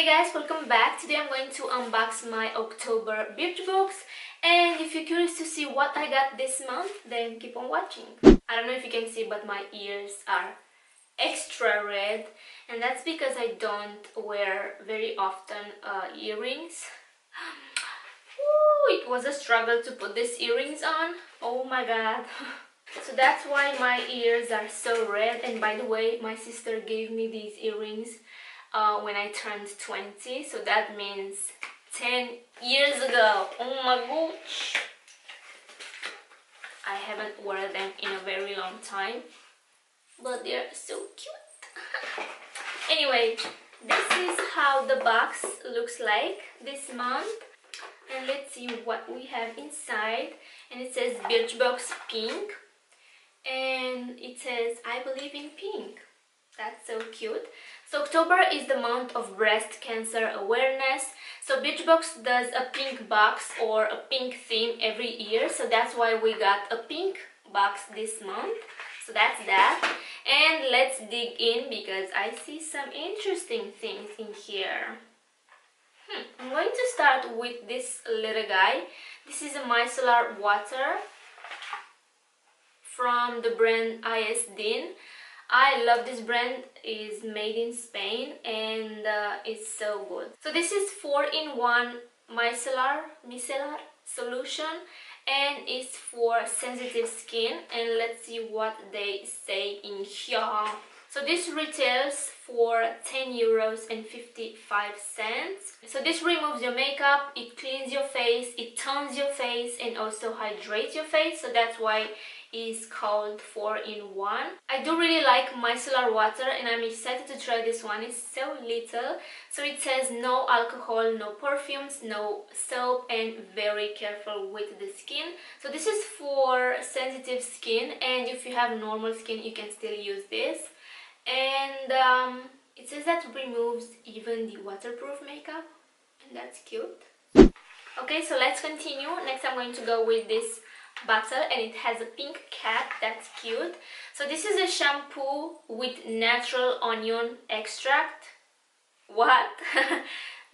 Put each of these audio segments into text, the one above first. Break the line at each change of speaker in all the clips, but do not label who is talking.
Hey guys, welcome back. Today I'm going to unbox my October Birchbox, and if you're curious to see what I got this month, then keep on watching. I don't know if you can see, but my ears are extra red, and that's because I don't wear very often earrings. Ooh, it was a struggle to put these earrings on. Oh my god. So that's why my ears are so red. And by the way, my sister gave me these earrings when I turned 20, so that means 10 years ago. Oh my gosh, I haven't worn them in a very long time, but they're so cute. Anyway, this is how the box looks like this month, and let's see what we have inside. And it says Birchbox Pink, and it says I believe in pink. That's so cute. So October is the month of breast cancer awareness. So Birchbox does a pink box or a pink theme every year. So that's why we got a pink box this month. So that's that. And let's dig in because I see some interesting things in here. I'm going to start with this little guy. This is a micellar water from the brand ISDIN. I love this brand. It's made in Spain and it's so good. So this is 4-in-1 micellar solution, and it's for sensitive skin. And let's see what they say in here. So this retails for €10.55. So this removes your makeup, it cleans your face, it tones your face, and also hydrates your face. So that's why is called 4-in-1. I do really like micellar water, and I'm excited to try this one. It's so little. So it says no alcohol, no perfumes, no soap, and very careful with the skin. So this is for sensitive skin, and if you have normal skin you can still use this. And it says that removes even the waterproof makeup, and that's cute. Okay, so let's continue. Next I'm going to go with this bottle, and it has a pink cap. That's cute. So this is a shampoo with natural onion extract. What?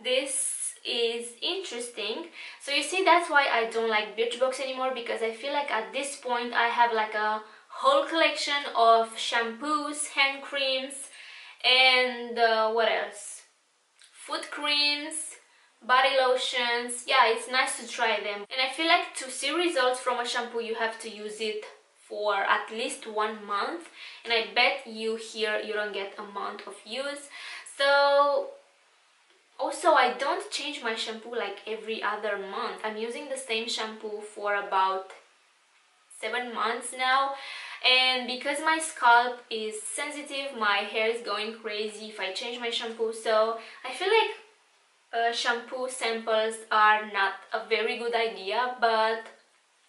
This is interesting. So you see, that's why I don't like Birchbox anymore, because I feel like at this point I have like a whole collection of shampoos, hand creams, and what else? Foot creams, body lotions. Yeah, it's nice to try them, and I feel like to see results from a shampoo you have to use it for at least 1 month, and I bet you here you don't get a month of use. So also I don't change my shampoo like every other month. I'm using the same shampoo for about 7 months now, and because my scalp is sensitive, my hair is going crazy if I change my shampoo. So I feel like shampoo samples are not a very good idea, but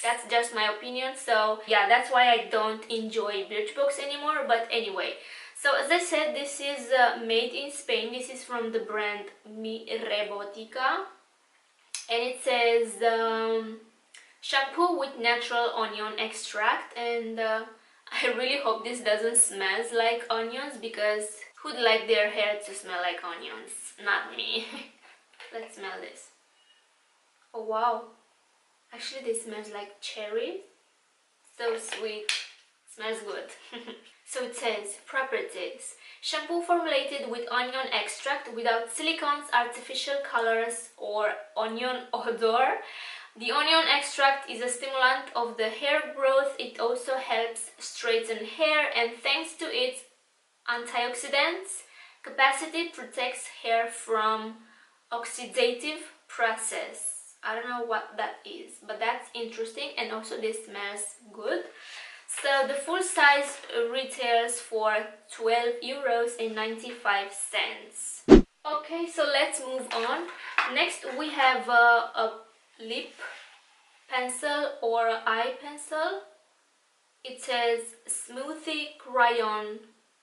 that's just my opinion. So yeah, that's why I don't enjoy Birchbox anymore. But anyway, so as I said, this is made in Spain. This is from the brand Rebotica, and it says shampoo with natural onion extract, and I really hope this doesn't smell like onions, because who'd like their hair to smell like onions? Not me. Let's smell this. Oh wow, actually this smells like cherry. So sweet, smells good. So it says properties: shampoo formulated with onion extract without silicones, artificial colors, or onion odor. The onion extract is a stimulant of the hair growth. It also helps straighten hair, and thanks to its antioxidants capacity, protects hair from oxidative process. I don't know what that is, but that's interesting, and also this smells good. So the full size retails for €12.95. Okay, so let's move on. Next we have a lip pencil or eye pencil. It says Smoothie Crayon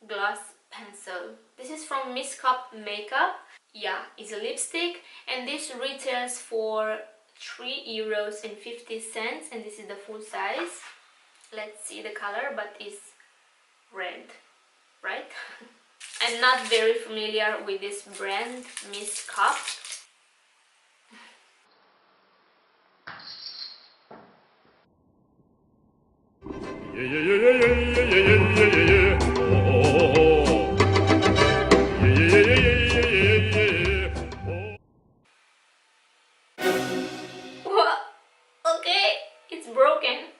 Gloss Pencil. This is from Miss Cop Makeup. Yeah, it's a lipstick, and this retails for €3.50, and this is the full size. Let's see the color, but it's red, right? I'm not very familiar with this brand, Miss Cop. What? Okay, it's broken.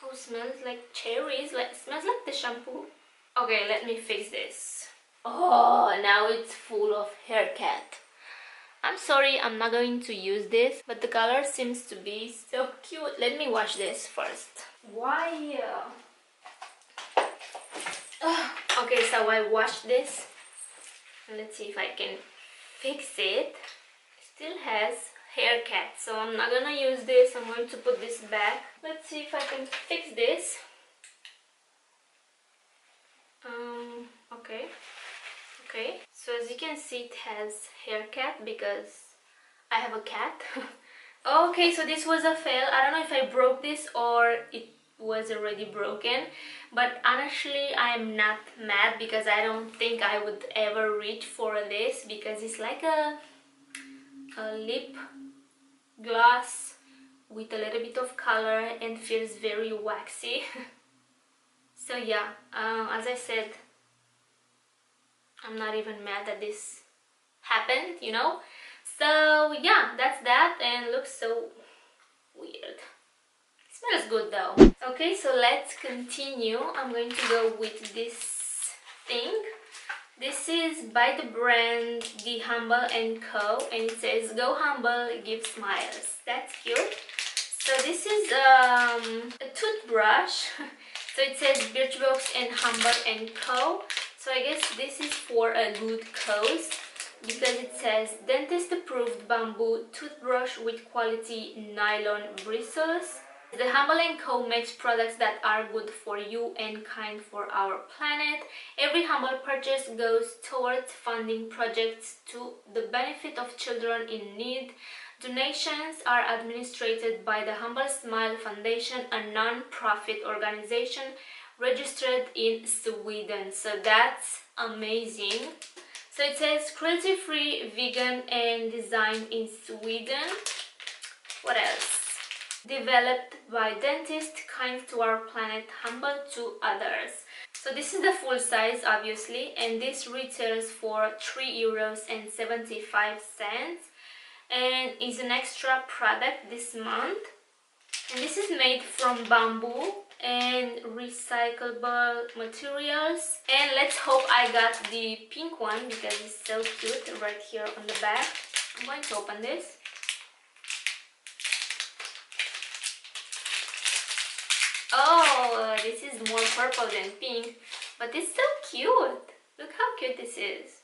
Oh, smells like cherries. Like smells like the shampoo. Okay, let me fix this. Oh, now it's full of hair cat. I'm sorry, I'm not going to use this, but the color seems to be so cute. Let me wash this first. Why? Okay, so I washed this. Let's see if I can fix it. It still has hair cat, so I'm not gonna use this. I'm going to put this back. Let's see if I can fix this. Okay, so as you can see, it has hair cat because I have a cat. Okay, so this was a fail. I don't know if I broke this or it was already broken, but honestly I am not mad because I don't think I would ever reach for this because it's like a lip gloss with a little bit of color and feels very waxy. So yeah, as I said, I'm not even mad that this happened, you know. So yeah, that's that, and looks so weird. It smells good though. Okay, so let's continue. I'm going to go with this thing. This is by the brand The Humble & Co. and it says "Go Humble, Give Smiles." That's cute. So this is a toothbrush. So it says Birchbox and Humble & Co. So I guess this is for a good cause because it says dentist approved bamboo toothbrush with quality nylon bristles. The Humble & Co makes products that are good for you and kind for our planet. Every Humble purchase goes towards funding projects to the benefit of children in need. Donations are administered by the Humble Smile Foundation, a non-profit organization registered in Sweden. So that's amazing. So it says cruelty-free, vegan and designed in Sweden. What else? Developed by dentists, kind to our planet, humble to others. So this is the full size obviously, and this retails for €3.75 and is an extra product this month. And this is made from bamboo and recyclable materials. And let's hope I got the pink one because it's so cute right here on the back. I'm going to open this. Oh, this is more purple than pink, but it's so cute. Look how cute this is.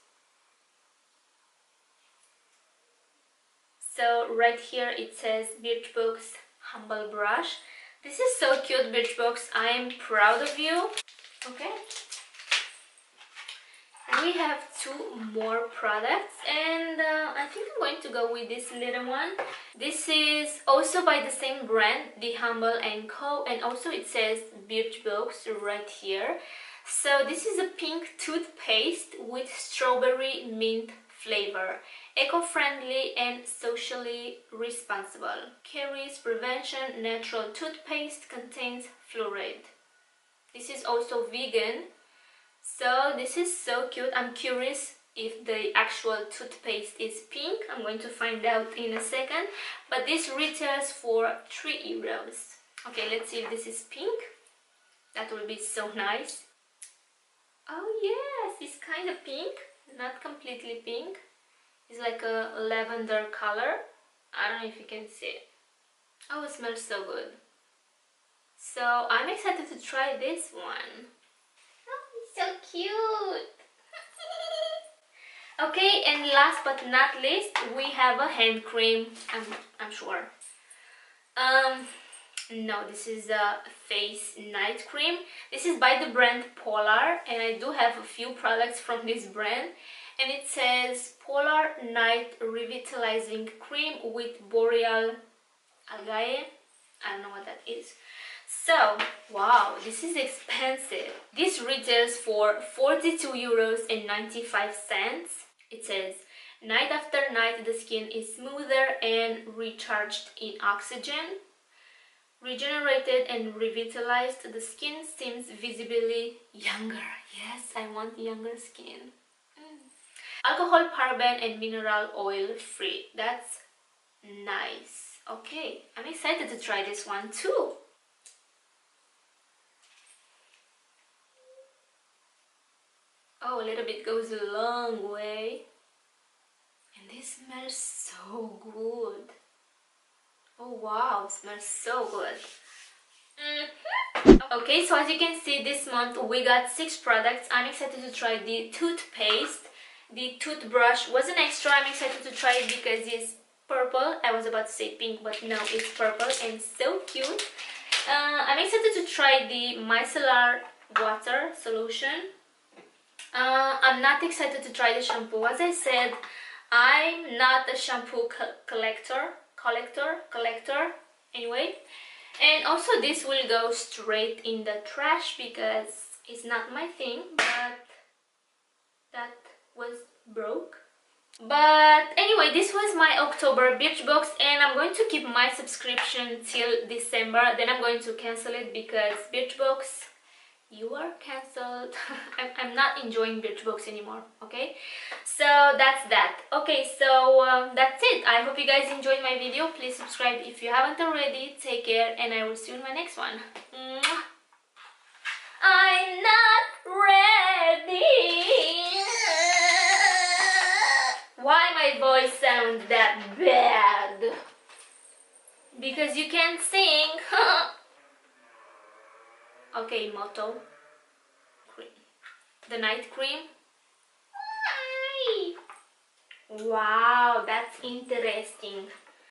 So right here it says Birchbox Humble Brush. This is so cute, Birchbox. I am proud of you. Okay. We have two more products and I think I'm going to go with this little one. This is also by the same brand, The Humble & Co. and also it says Birchbox right here. So this is a pink toothpaste with strawberry mint flavor. Eco-friendly and socially responsible. Caries prevention natural toothpaste contains fluoride. This is also vegan. So this is so cute. I'm curious if the actual toothpaste is pink. I'm going to find out in a second. But this retails for €3. Okay, let's see if this is pink. That will be so nice. Oh yes, it's kind of pink. Not completely pink. It's like a lavender color. I don't know if you can see it. Oh, it smells so good. So I'm excited to try this one. So cute. Okay, and last but not least, we have a hand cream. I'm sure. No, this is a face night cream. This is by the brand Polaar, and I do have a few products from this brand. And it says Polaar Night Revitalizing Cream with Boreal Algae. I don't know what that is. So, wow, this is expensive. This retails for €42.95. It says, night after night the skin is smoother and recharged in oxygen. Regenerated and revitalized, the skin seems visibly younger. Yes, I want younger skin. Alcohol, paraben, and mineral oil free. That's nice. Okay, I'm excited to try this one too. Oh, a little bit goes a long way. And this smells so good. Oh wow, it smells so good. Okay, so as you can see, this month we got 6 products. I'm excited to try the toothpaste. The toothbrush was an extra. I'm excited to try it because it's purple. I was about to say pink, but no, it's purple and so cute. I'm excited to try the Micellar water solution. I'm not excited to try the shampoo. As I said, I'm not a shampoo collector. Anyway. And also this will go straight in the trash because it's not my thing, but that was broke. But anyway, this was my October Birchbox, and I'm going to keep my subscription till December. Then I'm going to cancel it because Birchbox, you are cancelled. I'm not enjoying Birchbox anymore, okay? So that's that. Okay, so that's it. I hope you guys enjoyed my video. Please subscribe if you haven't already. Take care, and I will see you in my next one. Mwah. I'm not ready. Why my voice sounds that bad? Because you can't sing. Okay, motto. Cream. The night cream. Wow, that's interesting.